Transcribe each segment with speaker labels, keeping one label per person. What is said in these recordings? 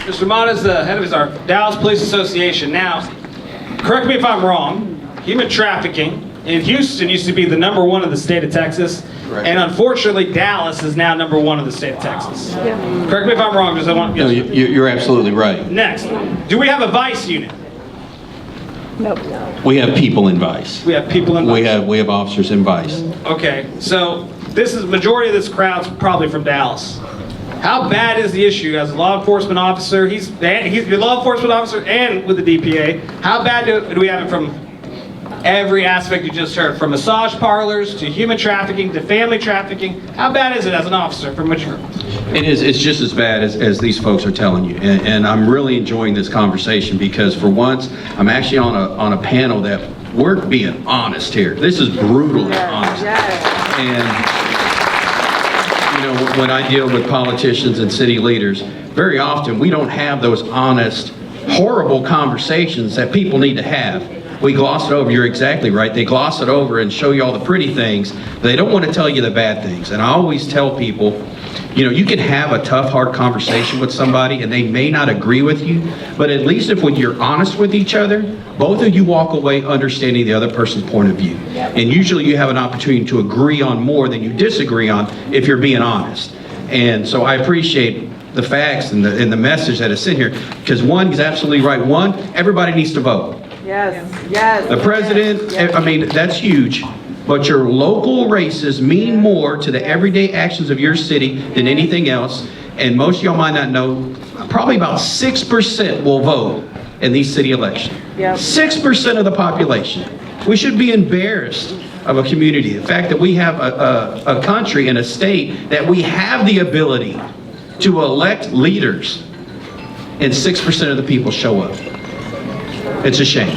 Speaker 1: Mr. Mott is the head of our Dallas Police Association. Now, correct me if I'm wrong, human trafficking in Houston used to be the #1 in the state of Texas, and unfortunately Dallas is now #1 in the state of Texas. Yeah. Correct me if I'm wrong, because I want to
Speaker 2: No, you're absolutely right.
Speaker 1: Next, do we have a vice unit?
Speaker 3: Nope.
Speaker 2: We have people in Vice.
Speaker 1: We have people in vice.
Speaker 2: We have officers in Vice.
Speaker 1: Okay, so this is majority of this crowd's probably from Dallas. How bad is the issue as a law enforcement officer? He's a law enforcement officer and with the DPA. How bad do we have it from every aspect you just heard? From massage parlors to human trafficking to family trafficking. How bad is it as an officer from which group?
Speaker 2: It's just as bad as these folks are telling you. And I'm really enjoying this conversation because for once, I'm actually on a panel that we're being honest here. This is brutally honest. And you know, when I deal with politicians and city leaders, very often we don't have those honest, horrible conversations that people need to have. We gloss it over. You're exactly right. They gloss it over and show you all the pretty things. They don't want to tell you the bad things. And I always tell people, you know, you can have a tough, hard conversation with somebody and they may not agree with you, but at least if when you're honest with each other, both of you walk away understanding the other person's point of view. And usually you have an opportunity to agree on more than you disagree on if you're being honest. And so I appreciate the facts and the message that is sent here, because one is absolutely right. One, everybody needs to vote.
Speaker 3: Yes, yes.
Speaker 2: The president, I mean, that's huge, but your local races mean more to the everyday actions of your city than anything else. And most of y'all might not know, probably about 6% will vote in these city elections. 6% of the population. We should be embarrassed of a community. The fact that we have a country and a state that we have the ability to elect leaders and 6% of the people show up. It's a shame.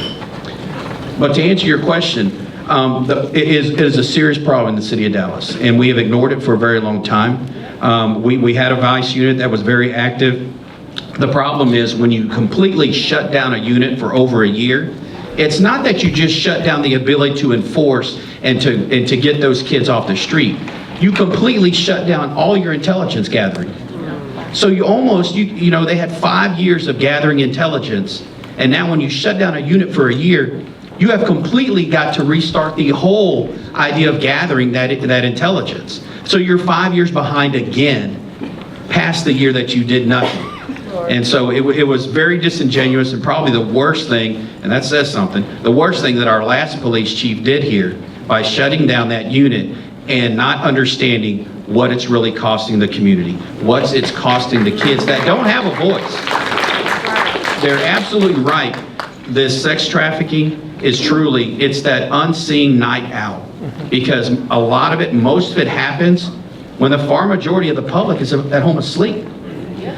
Speaker 2: But to answer your question, it is a serious problem in the city of Dallas, and we have ignored it for a very long time. We had a vice unit that was very active. The problem is when you completely shut down a unit for over a year, it's not that you just shut down the ability to enforce and to get those kids off the street. You completely shut down all your intelligence gathering. So you almost, you know, they had 5 years of gathering intelligence. And now when you shut down a unit for a year, you have completely got to restart the whole idea of gathering that intelligence. So you're 5 years behind again, past the year that you did nothing. And so it was very disingenuous, and probably the worst thing, and that says something, the worst thing that our last police chief did here by shutting down that unit and not understanding what it's really costing the community, what it's costing the kids that don't have a voice. They're absolutely right. This sex trafficking is truly, it's that unseen night out. Because a lot of it, most of it happens when the far majority of the public is at home asleep.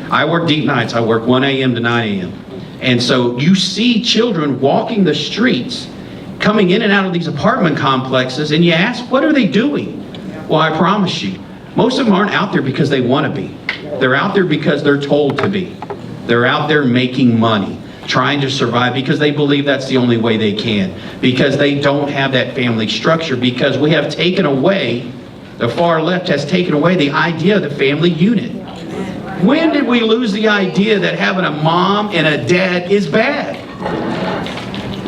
Speaker 2: I work deep nights. I work 1 a.m. to 9 a.m. And so you see children walking the streets, coming in and out of these apartment complexes, and you ask, what are they doing? Well, I promise you, most of them aren't out there because they want to be. They're out there because they're told to be. They're out there making money, trying to survive because they believe that's the only way they can, because they don't have that family structure, because we have taken away, the far left has taken away the idea of the family unit. When did we lose the idea that having a mom and a dad is bad?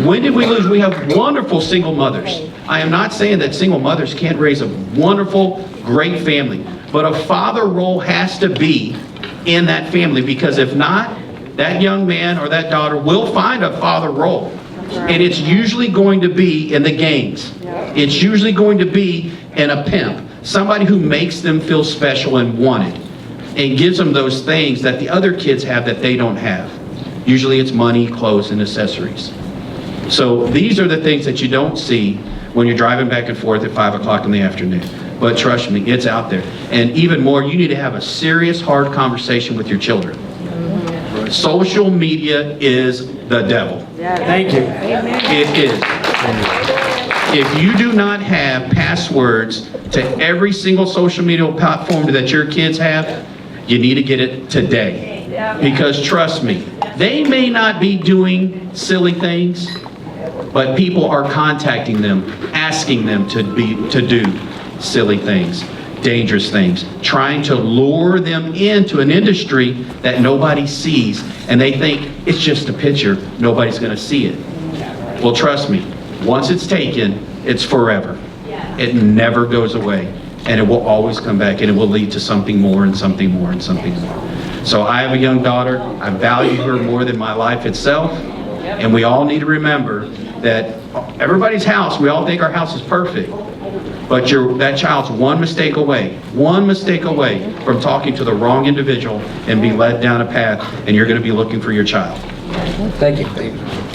Speaker 2: When did we lose? We have wonderful single mothers. I am not saying that single mothers can't raise a wonderful, great family, but a father role has to be in that family, because if not, that young man or that daughter will find a father role. And it's usually going to be in the gangs. It's usually going to be in a pimp, somebody who makes them feel special and wanted, and gives them those things that the other kids have that they don't have. Usually it's money, clothes, and accessories. So these are the things that you don't see when you're driving back and forth at 5 o'clock in the afternoon. But trust me, it's out there. And even more, you need to have a serious, hard conversation with your children. Social media is the devil.
Speaker 1: Thank you.
Speaker 2: It is. If you do not have passwords to every single social media platform that your kids have, you need to get it today. Because trust me, they may not be doing silly things, but people are contacting them, asking them to do silly things. dangerous things, trying to lure them into an industry that nobody sees, and they think it's just a picture, nobody's going to see it. Well, trust me, once it's taken, it's forever. It never goes away, and it will always come back, and it will lead to something more and something more and something more. So I have a young daughter. I value her more than my life itself, and we all need to remember that everybody's house, we all think our house is perfect, but that child's one mistake away from talking to the wrong individual and be led down a path, and you're going to be looking for your child.
Speaker 4: Thank you.